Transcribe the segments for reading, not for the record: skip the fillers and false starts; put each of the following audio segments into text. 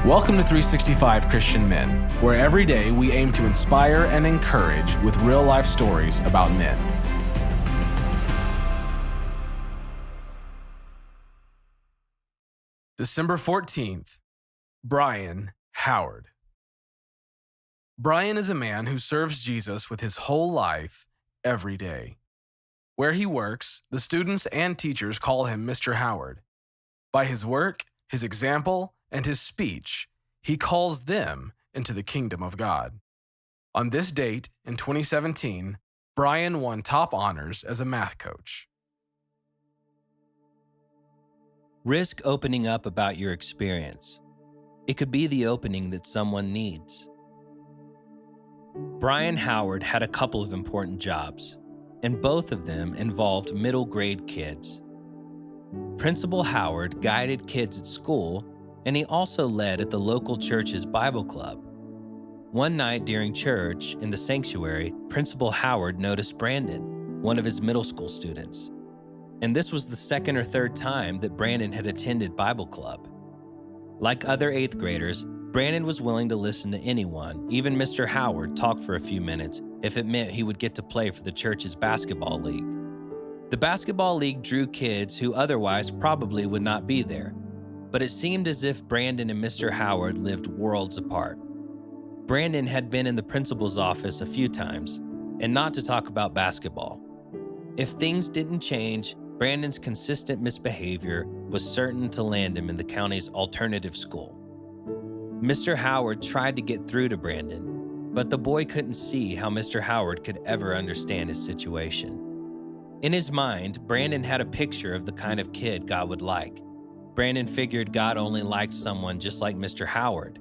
Welcome to 365 Christian Men, where every day we aim to inspire and encourage with real-life stories about men. December 14th, Bryan Howard. Bryan is a man who serves Jesus with his whole life, every day. Where he works, the students and teachers call him Mr. Howard. By his work, his example, and his speech, he calls them into the kingdom of God. On this date, in 2017, Bryan won top honors as a math coach. Risk opening up about your experience. It could be the opening that someone needs. Bryan Howard had a couple of important jobs, and both of them involved middle grade kids. Principal Howard guided kids at school, and he also led at the local church's Bible club. One night during church in the sanctuary, Principal Howard noticed Brandon, one of his middle school students. And this was the second or third time that Brandon had attended Bible club. Like other 8th graders, Brandon was willing to listen to anyone, even Mr. Howard, talk for a few minutes if it meant he would get to play for the church's basketball league. The basketball league drew kids who otherwise probably would not be there, but it seemed as if Brandon and Mr. Howard lived worlds apart. Brandon had been in the principal's office a few times, and not to talk about basketball. If things didn't change, Brandon's consistent misbehavior was certain to land him in the county's alternative school. Mr. Howard tried to get through to Brandon, but the boy couldn't see how Mr. Howard could ever understand his situation. In his mind, Brandon had a picture of the kind of kid God would like. Brandon figured God only liked someone just like Mr. Howard,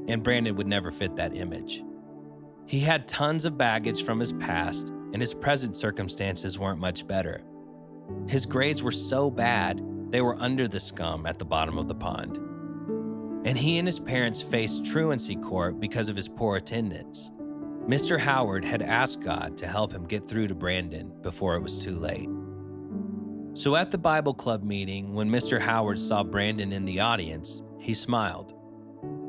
and Brandon would never fit that image. He had tons of baggage from his past, and his present circumstances weren't much better. His grades were so bad, they were under the scum at the bottom of the pond. And he and his parents faced truancy court because of his poor attendance. Mr. Howard had asked God to help him get through to Brandon before it was too late. So at the Bible club meeting, when Mr. Howard saw Brandon in the audience, he smiled.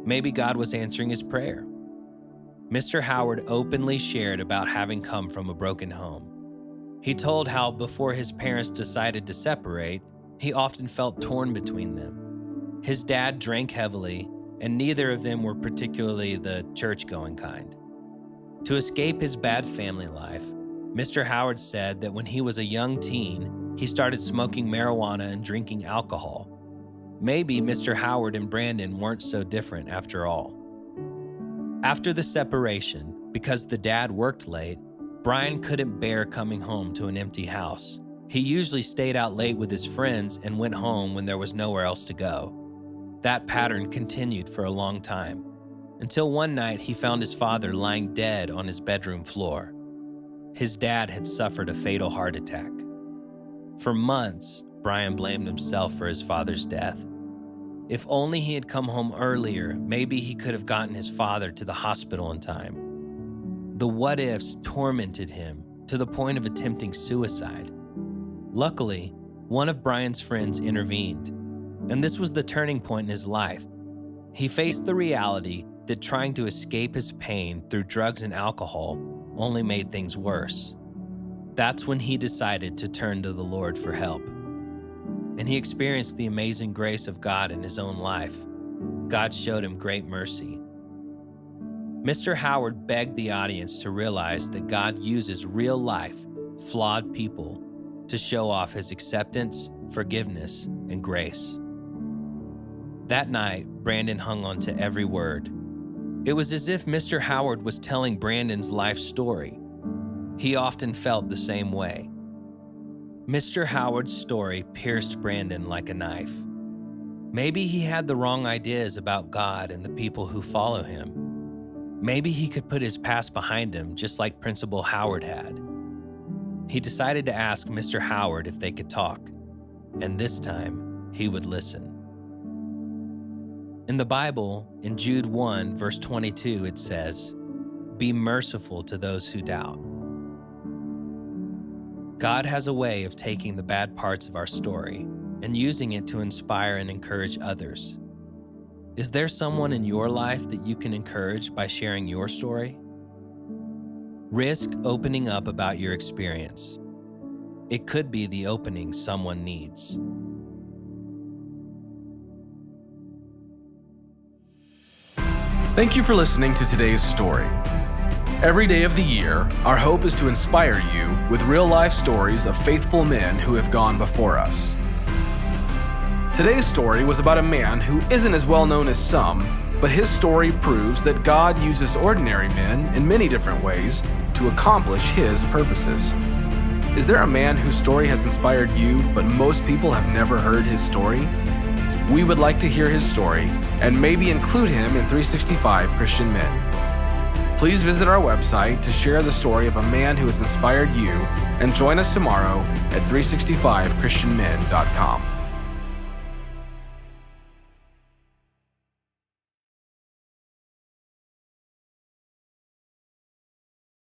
Maybe God was answering his prayer. Mr. Howard openly shared about having come from a broken home. He told how before his parents decided to separate, he often felt torn between them. His dad drank heavily, and neither of them were particularly the church-going kind. To escape his bad family life, Mr. Howard said that when he was a young teen, he started smoking marijuana and drinking alcohol. Maybe Mr. Howard and Brandon weren't so different after all. After the separation, because the dad worked late, Bryan couldn't bear coming home to an empty house. He usually stayed out late with his friends and went home when there was nowhere else to go. That pattern continued for a long time, until one night he found his father lying dead on his bedroom floor. His dad had suffered a fatal heart attack. For months, Bryan blamed himself for his father's death. If only he had come home earlier, maybe he could have gotten his father to the hospital in time. The what-ifs tormented him to the point of attempting suicide. Luckily, one of Bryan's friends intervened, and this was the turning point in his life. He faced the reality that trying to escape his pain through drugs and alcohol only made things worse. That's when he decided to turn to the Lord for help. And he experienced the amazing grace of God in his own life. God showed him great mercy. Mr. Howard begged the audience to realize that God uses real-life, flawed people to show off his acceptance, forgiveness, and grace. That night, Brandon hung on to every word. It was as if Mr. Howard was telling Brandon's life story. He often felt the same way. Mr. Howard's story pierced Brandon like a knife. Maybe he had the wrong ideas about God and the people who follow him. Maybe he could put his past behind him just like Principal Howard had. He decided to ask Mr. Howard if they could talk, and this time he would listen. In the Bible, in Jude 1, verse 22, it says, "Be merciful to those who doubt." God has a way of taking the bad parts of our story and using it to inspire and encourage others. Is there someone in your life that you can encourage by sharing your story? Risk opening up about your experience. It could be the opening someone needs. Thank you for listening to today's story. Every day of the year, our hope is to inspire you with real-life stories of faithful men who have gone before us. Today's story was about a man who isn't as well known as some, but his story proves that God uses ordinary men in many different ways to accomplish His purposes. Is there a man whose story has inspired you, but most people have never heard his story? We would like to hear his story and maybe include him in 365 Christian Men. Please visit our website to share the story of a man who has inspired you and join us tomorrow at 365christianmen.com.